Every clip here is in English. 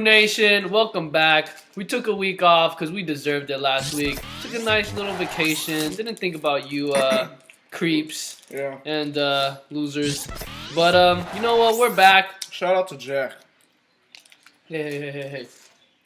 Gurunation, welcome back. We took a week off because we deserved it last week. Took a nice little vacation. Didn't think about you creeps and losers. But you know what? We're back. Shout out to Jack. Hey.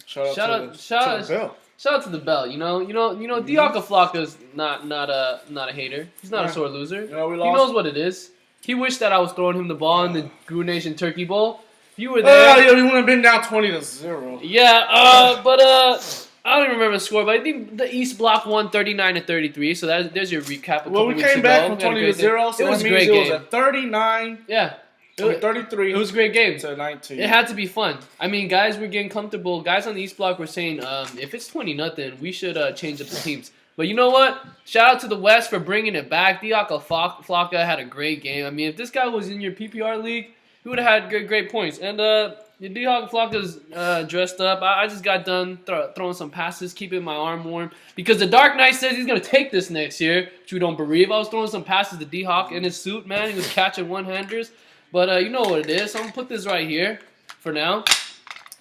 Shout out to the Bell. Shout out to the Bell. You know, Diaka Flocka's not a hater. He's not a sore loser. You know, he knows what it is. He wished that I was throwing him the ball in the Gurunation Turkey Bowl. You were there. Yeah, we would have been down 20-0. Yeah, but I don't even remember the score, but I think the East Block won 39-33. So there's your recap. Well, we came back from 20-0, so it was that a means great it game. was a 39. Yeah. 33. It was a great game. To 19. It had to be fun. I mean, guys were getting comfortable. Guys on the East Block were saying, if it's 20-0, we should change up the teams. But you know what? Shout out to the West for bringing it back. Diaka Flocka had a great game. I mean, if this guy was in your PPR league, he would have had great points. And Diaka Flocka's dressed up. I just got done throwing some passes, keeping my arm warm. Because the Dark Knight says he's going to take this next year, which we don't believe. I was throwing some passes to D-Hawk in his suit, man. He was catching one-handers. But you know what it is. So I'm going to put this right here for now.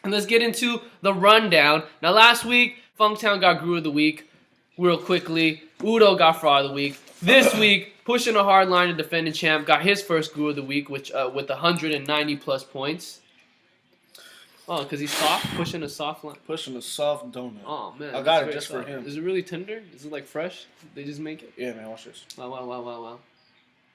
And let's get into the rundown. Now, last week, Funktown got Grew of the Week real quickly. Udo got Fraud of the Week. This week, Pushing a Hard Line, the defending champ, got his first Grew of the Week with 190-plus points. Oh, because he's soft? Pushing a soft line? Pushing a soft donut. Oh, man. I got it just for him. Is it really tender? Is it, like, fresh? They just make it? Yeah, man. Watch this. Wow.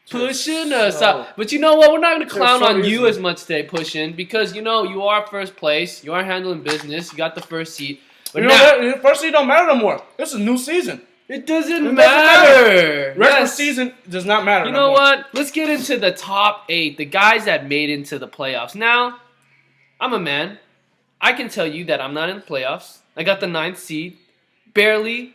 Pushing us up. But you know what? We're not going to clown on you as much today, Pushing, because, you know, you are first place. You are handling business. You got the first seat. But you know what? First seed don't matter no more. This is a new season. It doesn't matter. Regular season does not matter. You know what? Let's get into the top 8, the guys that made into the playoffs. Now, I'm a man. I can tell you that I'm not in the playoffs. I got the 9th seed. Barely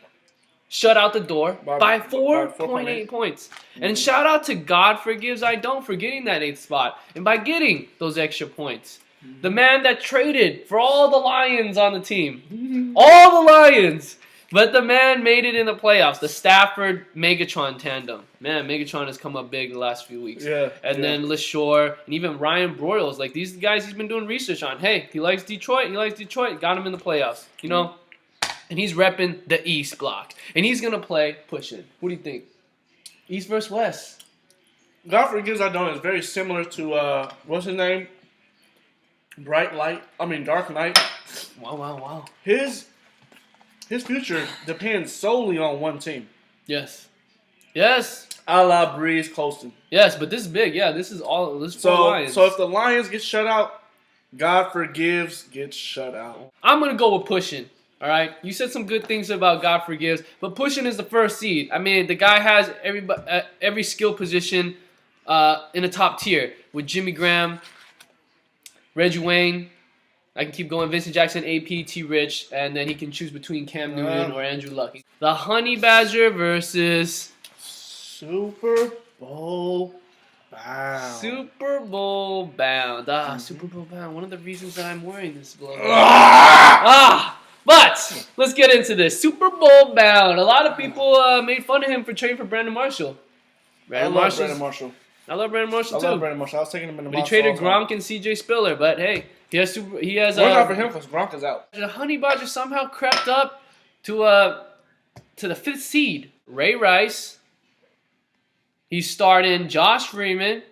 shut out the door by 4.8 points. And shout out to God Forgives I Don't for getting that 8th spot. And by getting those extra points. The man that traded for all the Lions on the team. All the Lions. But the man made it in the playoffs. The Stafford-Megatron tandem. Man, Megatron has come up big the last few weeks. Yeah. And then LaShore and even Ryan Broyles. Like, these guys he's been doing research on. Hey, he likes Detroit. Got him in the playoffs. You know? And he's repping the East Block. And he's going to play Pushing. What do you think? East versus West. God Forgives I Don't is very similar to, what's his name? Dark Knight. Wow. His future depends solely on one team. Yes. A la Breeze Colston. Yes, but this is big. Yeah, this is all. This is Lions. So if the Lions get shut out, God Forgives gets shut out. I'm gonna go with Pushing. All right, you said some good things about God Forgives, but Pushing is the first seed. I mean, the guy has every skill position in the top tier with Jimmy Graham, Reggie Wayne. I can keep going. Vincent Jackson, AP, T. Rich, and then he can choose between Cam Newton or Andrew Luck. The Honey Badger versus Super Bowl bound. Super Bowl bound. Super Bowl bound. One of the reasons that I'm wearing this glove. But let's get into this. Super Bowl bound. A lot of people made fun of him for trading for Brandon Marshall. I love Brandon Marshall. I love Brandon Marshall too. I was taking him in the But he traded Gronk and CJ Spiller. But hey, he has. Work out for him because Gronk is out. The Honey Badger somehow crept up to the 5th seed. Ray Rice. He's starting Josh Freeman,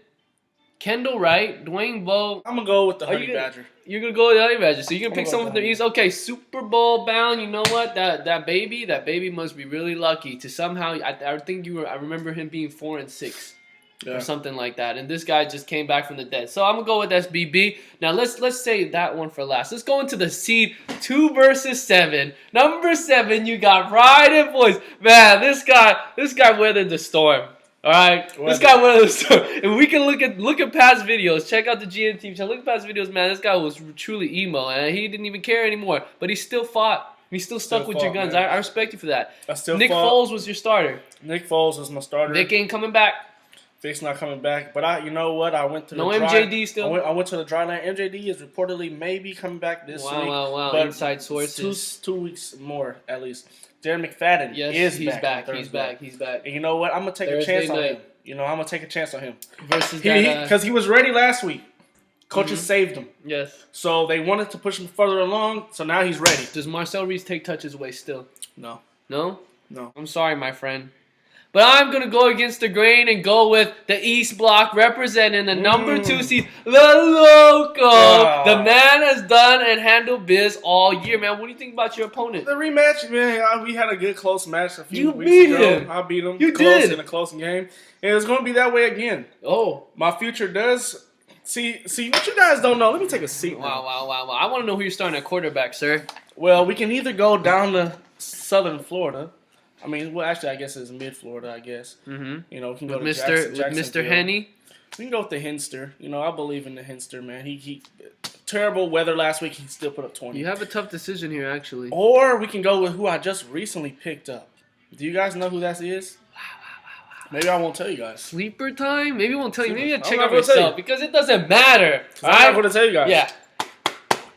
Kendall Wright, Dwayne Bowe. I'm gonna go with the Honey Badger. You're gonna go with the Honey Badger. So you're gonna pick someone from the East. Okay, Super Bowl bound. You know what? That baby must be really lucky to somehow. I think I remember him being 4-6. Or something like that. And this guy just came back from the dead. So I'm going to go with SBB. Now, let's save that one for last. Let's go into the seed 2 versus 7. Number 7, you got Pride and Boys. Man, this guy weathered the storm. All right? This guy weathered the storm. And we can look at past videos. Check out the GN team. Look at past videos, man. This guy was truly emo. And he didn't even care anymore. But he still fought. He still stuck with your guns. I respect you for that. Nick Foles was your starter. Nick Foles was my starter. Vic ain't coming back. Vic's not coming back, but you know what? I went to the MJD still. I went to the dry land. MJD is reportedly maybe coming back this week. Wow! But inside sources. 2 weeks more at least. Darren McFadden is back. He's back. And you know what? I'm gonna take a chance on him. I'm gonna take a chance on him versus because he was ready last week. Coaches saved him. Yes. So they wanted to push him further along, so now he's ready. Does Marcel Reese take touches away still? No. No? No. I'm sorry, my friend. But I'm going to go against the grain and go with the East Block representing the number 2 seed, the Loco. The man has done and handled biz all year, man. What do you think about your opponent? The rematch, man, we had a good close match a few weeks beat ago. him. I beat him You close did. in a close game. And it's going to be that way again. Oh. My future does... See, what you guys don't know. Let me take a seat. Wow. I want to know who you're starting at quarterback, sir. Well, we can either go down to southern Florida. I mean, well, actually, I guess it's mid-Florida, I guess. Mm-hmm. You know, we can go With to Mr. Jacksonville. Henny. We can go with the Hinster. You know, I believe in the Hinster, man. He terrible weather last week. He still put up 20. You have a tough decision here, actually. Or we can go with who I just recently picked up. Do you guys know who that is? Maybe I won't tell you guys. Sleeper time? Maybe I won't tell you. Maybe I'll check I'm not out gonna tell yourself you. because it doesn't matter. I'm not going to tell you guys. Yeah.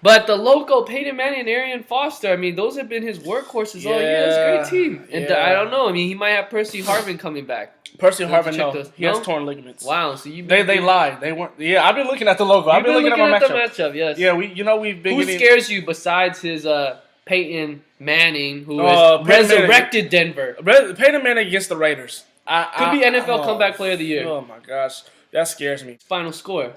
But the local Peyton Manning and Arian Foster, I mean, those have been his workhorses all year. It's a great team. And I don't know. I mean, he might have Percy Harvin coming back. Percy Harvin, check no. those. He has No? torn ligaments. Wow. So you They lied. They weren't. Yeah, I've been looking at the logo. I've been looking at my the matchup. matchup. Yes. Yeah, we've been Who getting... scares you besides his Peyton Manning, who Peyton has Manning. resurrected Denver? Peyton Manning against the Raiders. Could be NFL Comeback Player of the Year. Oh, my gosh. That scares me. Final score.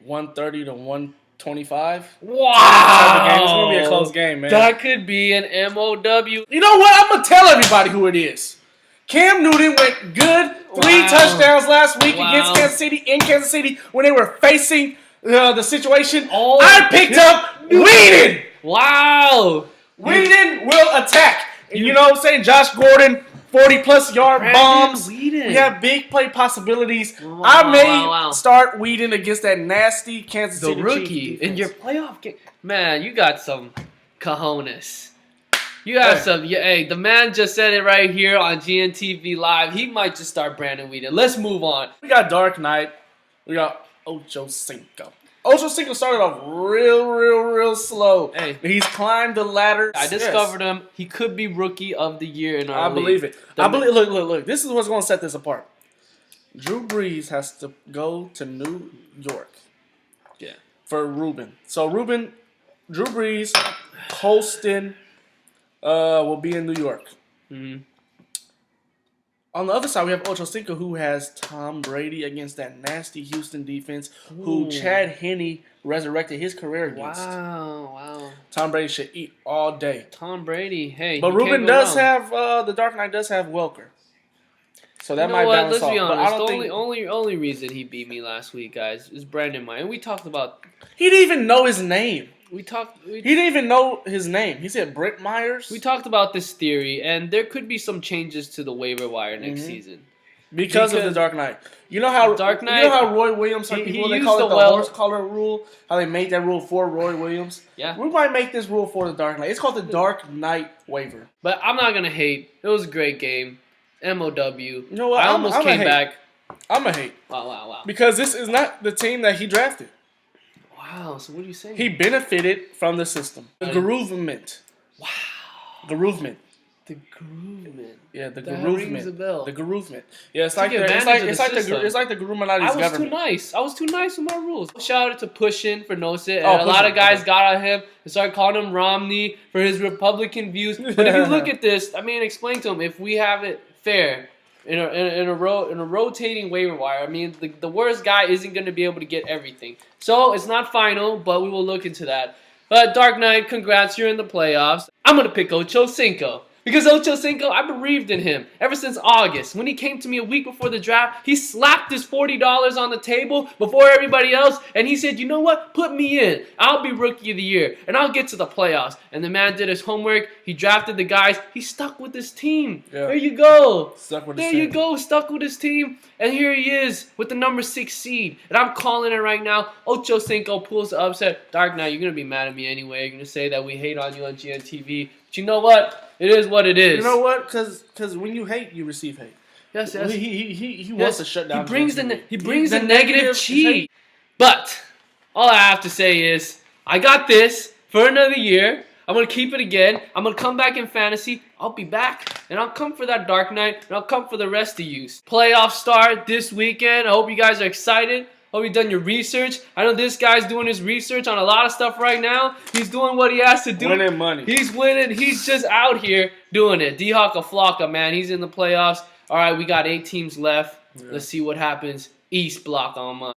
130 to 125. Wow. It's going to be a close game, man. That could be an MOW. You know what? I'm going to tell everybody who it is. Cam Newton went good. 3 touchdowns last week against Kansas City in Kansas City when they were facing the situation. I picked up Whedon. Wow. Whedon will attack. And you know what I'm saying? Josh Gordon, 40-plus yard bombs. Whedon. We have big play possibilities. Wow, I may wow. start Whedon against that nasty Kansas City The rookie Chiefs in your defense. playoff game. Man, you got some cojones. You got some. Yeah, hey, the man just said it right here on GNTV Live. He might just start Brandon Whedon. Let's move on. We got Dark Knight. We got Ocho Cinco. Ocho Cinco started off real slow. Hey. He's climbed the ladder. I discovered him. He could be rookie of the year in our I league. believe it. Look. This is what's going to set this apart. Drew Brees has to go to New York. Yeah. For Ruben. So Drew Brees, Holston will be in New York. Mm-hmm. On the other side, we have Ocho Cinco, who has Tom Brady against that nasty Houston defense, who Chad Henne resurrected his career against. Wow. Tom Brady should eat all day. Tom Brady, hey. But Ruben does have, the Dark Knight does have Welker. So that might balance Let's be off. But I honest. don't The think... only reason he beat me last week, guys, is Brandon Meyer. And we talked about... He didn't even know his name. He didn't even know his name. He said Brent Myers. We talked about this theory, and there could be some changes to the waiver wire next season. Because of the Dark Knight. You know how Dark Knight, you know how Roy Williams, they call it the horse collar rule, how they made that rule for Roy Williams? Yeah. We might make this rule for the Dark Knight. It's called the Dark Knight waiver. But I'm not going to hate. It was a great game. MOW. You know what? I almost came back. I'm a hate. Wow. Because this is not the team that he drafted. Wow, so what are you saying? He benefited from the system. The Groovement. Wow. Groovement. The Groovement. Yeah, the That Groovement. rings a bell. The Groovement. Yeah, it's Take like advantage of it's the like system. it's like the Illuminati's I was government. too nice. I was too nice with my rules. Shout out to Pushin for no sit. And Oh, a lot Pushin, of guys okay. got on him and started calling him Romney for his Republican views. But if you look at this, I mean, explain to him if we have it fair in a rotating waiver wire. I mean, the worst guy isn't going to be able to get everything. So it's not final, but we will look into that. But Dark Knight, congrats, you're in the playoffs. I'm going to pick Ocho Cinco. Because Ocho Cinco, I believed in him ever since August. When he came to me a week before the draft, he slapped his $40 on the table before everybody else, and he said, you know what? Put me in. I'll be Rookie of the Year, and I'll get to the playoffs. And the man did his homework. He drafted the guys. He stuck with his team. Yeah. There you go. Stuck with his there team. you go. Stuck with his team. And here he is with the number 6 seed. And I'm calling it right now. Ocho Cinco pulls the upset. Dark Knight, you're going to be mad at me anyway. You're going to say that we hate on you on GNTV. But you know what? It is what it is. You know what? Because when you hate, you receive hate. Yes. He wants to shut down. He brings the negative cheat. But all I have to say is, I got this for another year. I'm going to keep it again. I'm going to come back in fantasy. I'll be back. And I'll come for that Dark Knight. And I'll come for the rest of you. Playoffs start this weekend. I hope you guys are excited. Hope you done your research. I know this guy's doing his research on a lot of stuff right now. He's doing what he has to do. Winning money. He's winning. He's just out here doing it. D-Hawk Flocka, man. He's in the playoffs. All right, we got 8 teams left. Yeah. Let's see what happens. East block on mine.